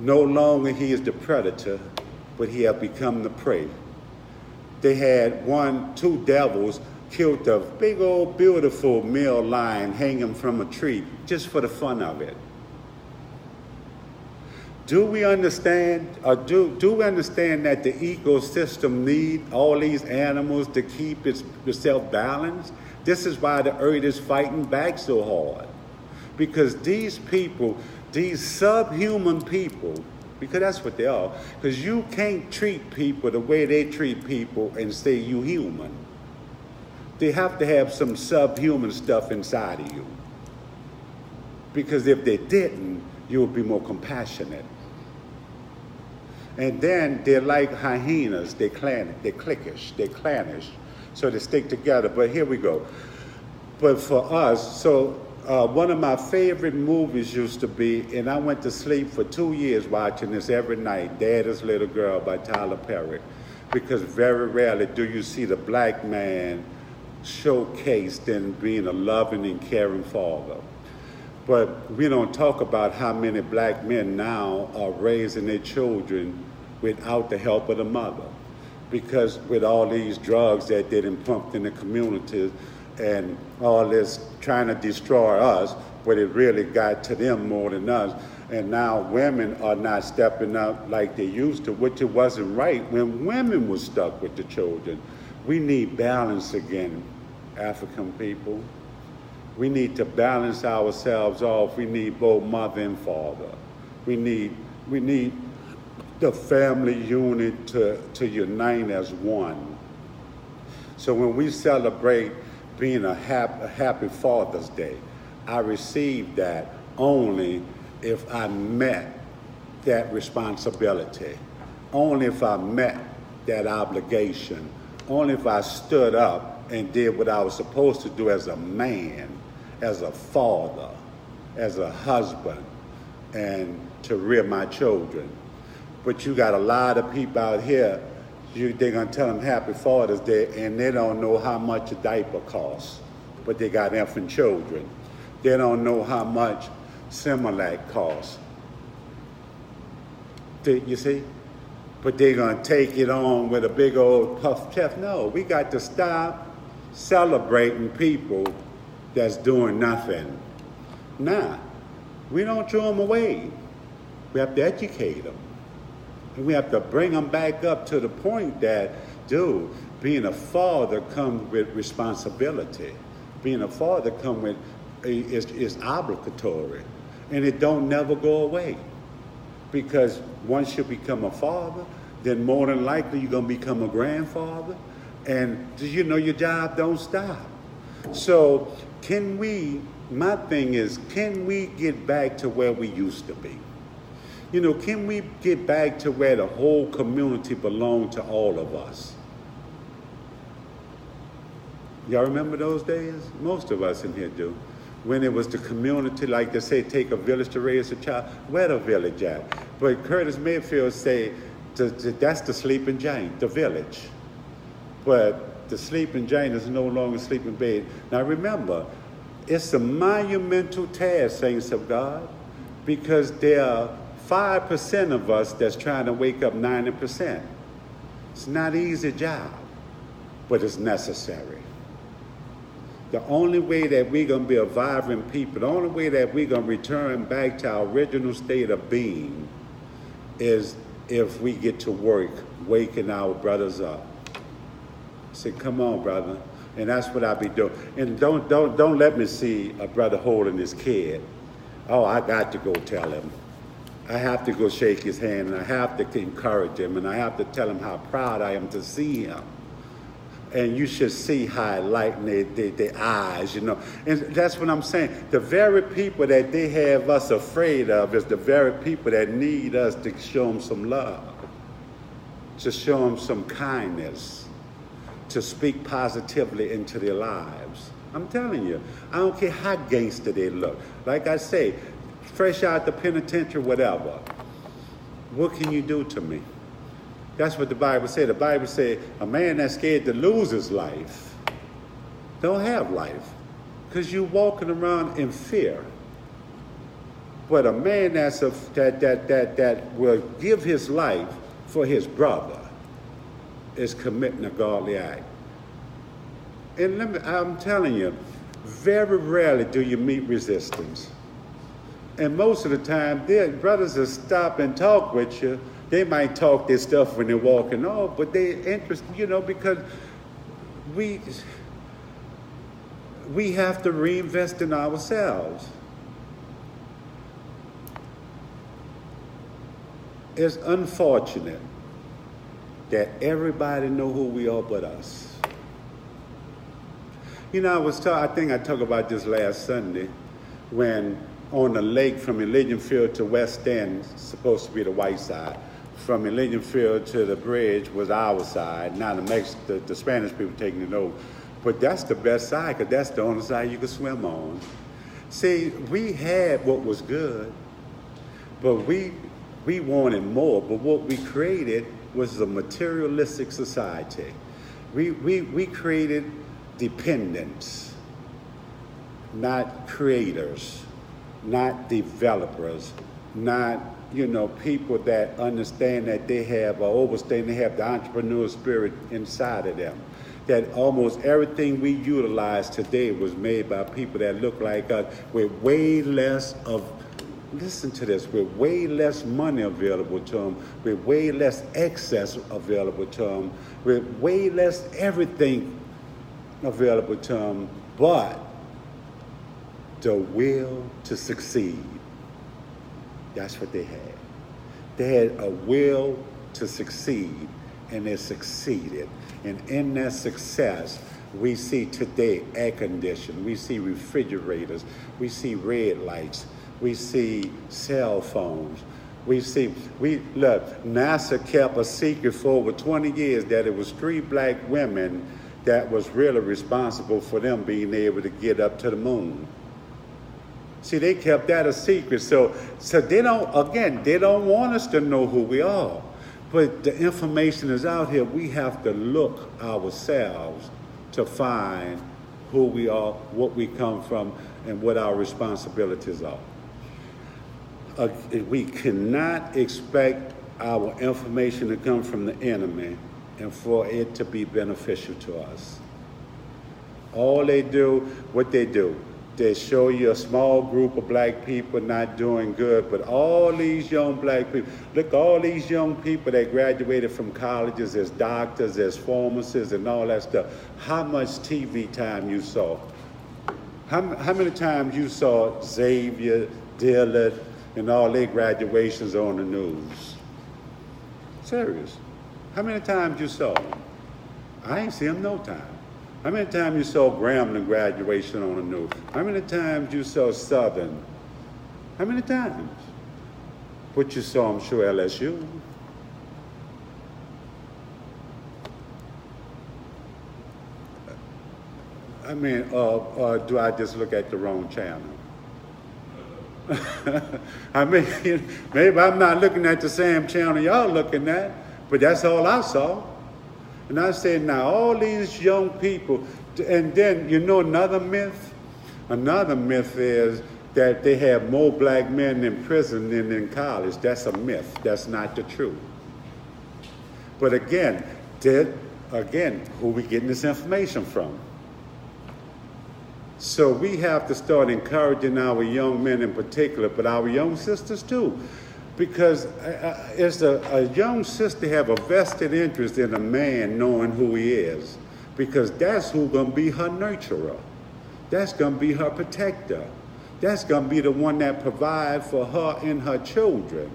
No longer he is the predator, but he have become the prey. They had two devils killed a big old beautiful male lion hanging from a tree just for the fun of it. Do we understand, or do we understand that the ecosystem need all these animals to keep itself balanced? This is why the earth is fighting back so hard. Because these people, these subhuman people, because that's what they are, because you can't treat people the way they treat people and say you human. They have to have some subhuman stuff inside of you. Because if they didn't, you would be more compassionate. And then they're like hyenas, they're cliquish, they're clannish, so they stick together. But here we go. But for us, one of my favorite movies used to be, and I went to sleep for 2 years watching this every night, Daddy's Little Girl by Tyler Perry. Because very rarely do you see the black man showcased in being a loving and caring father. But we don't talk about how many black men now are raising their children without the help of the mother. Because with all these drugs that they done pumped in the communities and all this trying to destroy us, but it really got to them more than us. And now women are not stepping up like they used to, which it wasn't right when women were stuck with the children. We need balance again, African people. We need to balance ourselves off. We need both mother and father. We need the family unit to unite as one. So when we celebrate being a happy Father's Day, I receive that only if I met that responsibility, only if I met that obligation, only if I stood up and did what I was supposed to do as a man, as a father, as a husband, and to rear my children. But you got a lot of people out here, they're gonna tell them Happy Father's Day, and they don't know how much a diaper costs, but they got infant children. They don't know how much Similac costs. You see? But they're gonna take it on with a big old puff chest. No, we got to stop celebrating people that's doing nothing. Nah, we don't throw them away. We have to educate them. And we have to bring them back up to the point that, dude, being a father comes with responsibility. Being a father comes with, is obligatory. And it don't never go away. Because once you become a father, then more than likely you're gonna become a grandfather. And your job don't stop. So my thing is, can we get back to where we used to be? Can we get back to where the whole community belonged to all of us? Y'all remember those days? Most of us in here do. When it was the community, like they say, take a village to raise a child. Where the village at? But Curtis Mayfield say, that's the sleeping giant, the village. But the sleeping giant is no longer sleeping bed. Now remember, it's a monumental task, saints of God, because there are 5% of us that's trying to wake up 90%. It's not an easy job, but it's necessary. The only way that we're going to be a vibrant people, the only way that we're going to return back to our original state of being is if we get to work waking our brothers up. Say, come on, brother. And that's what I be doing. And don't let me see a brother holding his kid. Oh, I got to go tell him. I have to go shake his hand, and I have to encourage him, and I have to tell him how proud I am to see him. And you should see how it lightens their eyes, And that's what I'm saying. The very people that they have us afraid of is the very people that need us to show them some love, to show them some kindness, to speak positively into their lives. I'm telling you, I don't care how gangster they look. Like I say, fresh out the penitentiary, whatever. What can you do to me? That's what the Bible said. The Bible said a man that's scared to lose his life don't have life, because you're walking around in fear. But a man that will give his life for his brother is committing a godly act. And I'm telling you, very rarely do you meet resistance. And most of the time, their brothers will stop and talk with you. They might talk their stuff when they're walking off, but they're interested, because we have to reinvest in ourselves. It's unfortunate that everybody know who we are but us. I think I talked about this last Sunday when on the lake from Elysian Field to West End, supposed to be the white side. From Elysian Field to the bridge was our side. Now the Spanish people taking it over. But that's the best side because that's the only side you can swim on. See, we had what was good, but we wanted more. But what we created was a materialistic society. We created dependents, not creators, not developers, not people that understand that they have or overstand they have the entrepreneurial spirit inside of them. That almost everything we utilize today was made by people that look like us with way less listen to this, with way less money available to them, with way less excess available to them, with way less everything available to them, but the will to succeed. That's what they had. They had a will to succeed, and they succeeded. And in that success, we see today air conditioning, we see refrigerators, we see red lights, we see cell phones. Look, NASA kept a secret for over 20 years that it was 3 black women that was really responsible for them being able to get up to the moon. See, they kept that a secret. So they don't want us to know who we are. But the information is out here. We have to look ourselves to find who we are, what we come from, and what our responsibilities are. We cannot expect our information to come from the enemy and for it to be beneficial to us. What they do, they show you a small group of black people not doing good, but all these young black people, look, all these young people that graduated from colleges as doctors, as pharmacists, and all that stuff, how much TV time you saw? How many times you saw Xavier, Dillard, and all their graduations on the news? Serious. How many times you saw them? I ain't see them no time. How many times you saw Grambling graduation on the news? How many times you saw Southern? How many times? But you saw, I'm sure, LSU. I mean, do I just look at the wrong channel? I mean, maybe I'm not looking at the same channel y'all looking at, but that's all I saw. And I said, now all these young people, and then another myth? Another myth is that they have more black men in prison than in college. That's a myth. That's not the truth. But again, who we getting this information from? So we have to start encouraging our young men in particular, but our young sisters too. Because it's a young sister have a vested interest in a man knowing who he is. Because that's who's going to be her nurturer. That's going to be her protector. That's going to be the one that provides for her and her children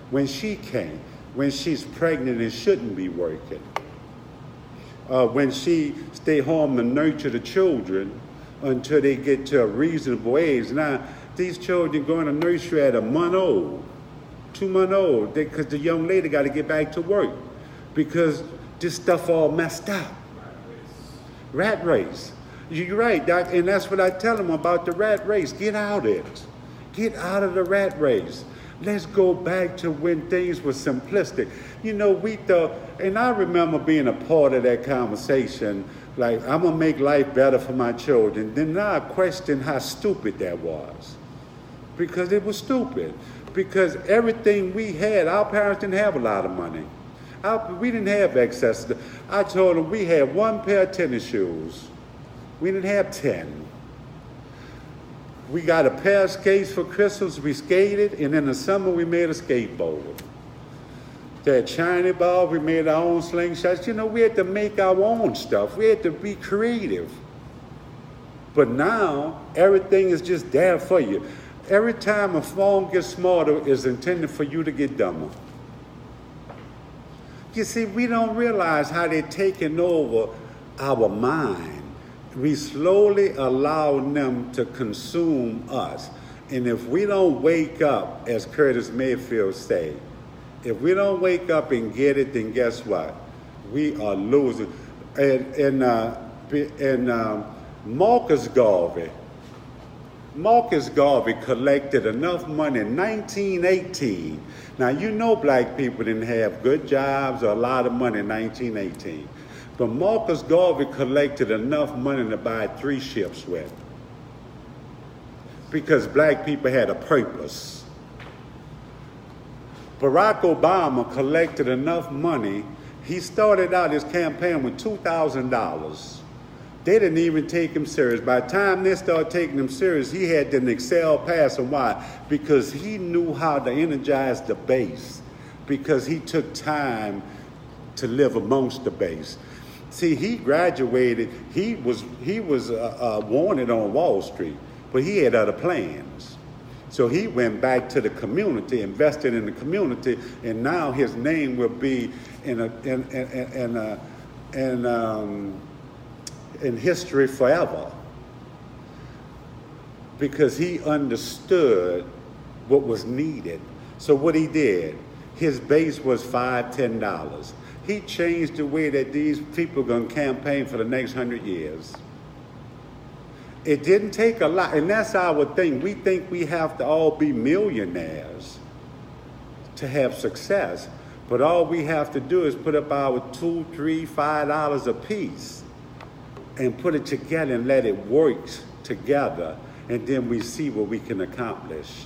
when she can't, when she's pregnant and shouldn't be working. When she stay home to nurture the children until they get to a reasonable age. Now, these children going to nursery at 1 month old, 2 months old, because the young lady got to get back to work because this stuff all messed up. Rat race. You're right, Doc, and that's what I tell them about the rat race. Get out of it. Get out of the rat race. Let's go back to when things were simplistic. We thought, and I remember being a part of that conversation, like, I'm going to make life better for my children. Then now I question how stupid that was. because it was stupid. Because everything we had, our parents didn't have a lot of money. We didn't have excess. I told them we had one pair of tennis shoes. We didn't have 10. We got a pair of skates for Christmas. We skated, and in the summer we made a skateboard. That shiny ball, we made our own slingshots. You know, we had to make our own stuff. We had to be creative. But now, everything is just there for you. Every time a phone gets smarter, it's intended for you to get dumber. You see, we don't realize how they're taking over our mind. We slowly allow them to consume us. And if we don't wake up, as Curtis Mayfield say, if we don't wake up and get it, then guess what? We are losing. And Marcus Garvey collected enough money in 1918. Now, you know black people didn't have good jobs or a lot of money in 1918. But Marcus Garvey collected enough money to buy 3 ships with. Because black people had a purpose. Barack Obama collected enough money. He started out his campaign with $2,000. They didn't even take him serious. By the time they started taking him serious, he had an Excel pass. And why? Because he knew how to energize the base. Because he took time to live amongst the base. See, he graduated. He was wanted on Wall Street, but he had other plans. So he went back to the community, invested in the community, and now his name will be in history forever, because he understood what was needed. So what he did, his base was $5, $10. He changed the way that these people are going to campaign for the next 100 years. It didn't take a lot, and that's our thing. We think we have to all be millionaires to have success, but all we have to do is put up our $2, $3, $5 a piece and put it together and let it work together, and then we see what we can accomplish.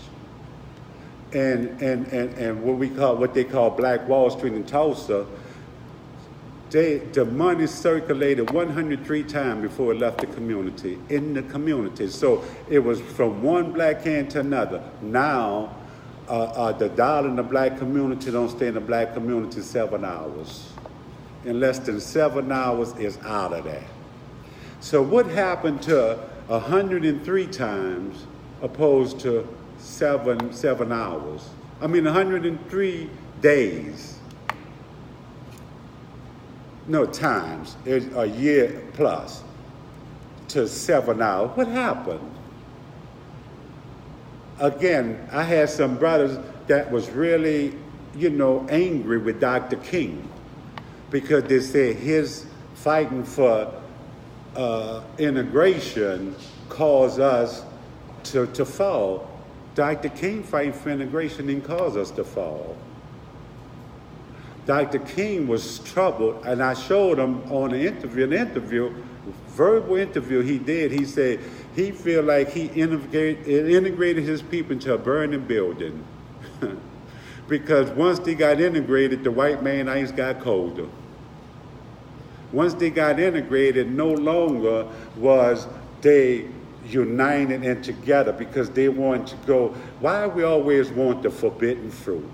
And what they call Black Wall Street in Tulsa, the money circulated 103 times before it left the community, in the community. So it was from one black hand to another. Now, the dollar in the black community don't stay in the black community 7 hours. In less than 7 hours, it's out of there. So what happened to 103 times opposed to 7 hours? 103 days. No, times, a year plus to 7 hours. What happened? Again, I had some brothers that was really, angry with Dr. King, because they said his fighting for integration caused us to fall. Dr. King fighting for integration didn't cause us to fall. Dr. King was troubled, and I showed him on an verbal interview he did. He said he feel like he integrated his people into a burning building. Because once they got integrated, the white man ice got colder. Once they got integrated, no longer was they united and together, because they wanted to go. Why we always want the forbidden fruit?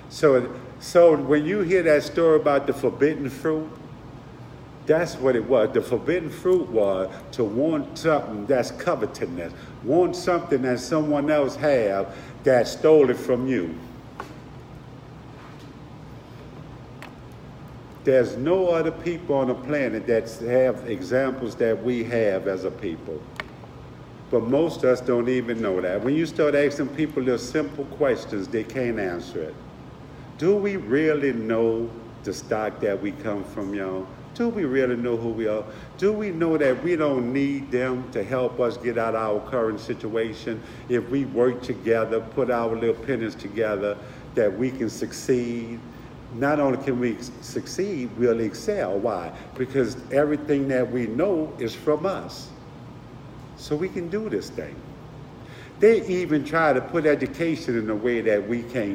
So when you hear that story about the forbidden fruit, that's what it was. The forbidden fruit was to want something that's covetousness, want something that someone else have that stole it from you. There's no other people on the planet that have examples that we have as a people. But most of us don't even know that. When you start asking people those simple questions, they can't answer it. Do we really know the stock that we come from, y'all? Do we really know who we are? Do we know that we don't need them to help us get out of our current situation? If we work together, put our little pennies together, that we can succeed. Not only can we succeed, we'll excel. Why? Because everything that we know is from us. So we can do this thing. they even try to put education in a way that we can't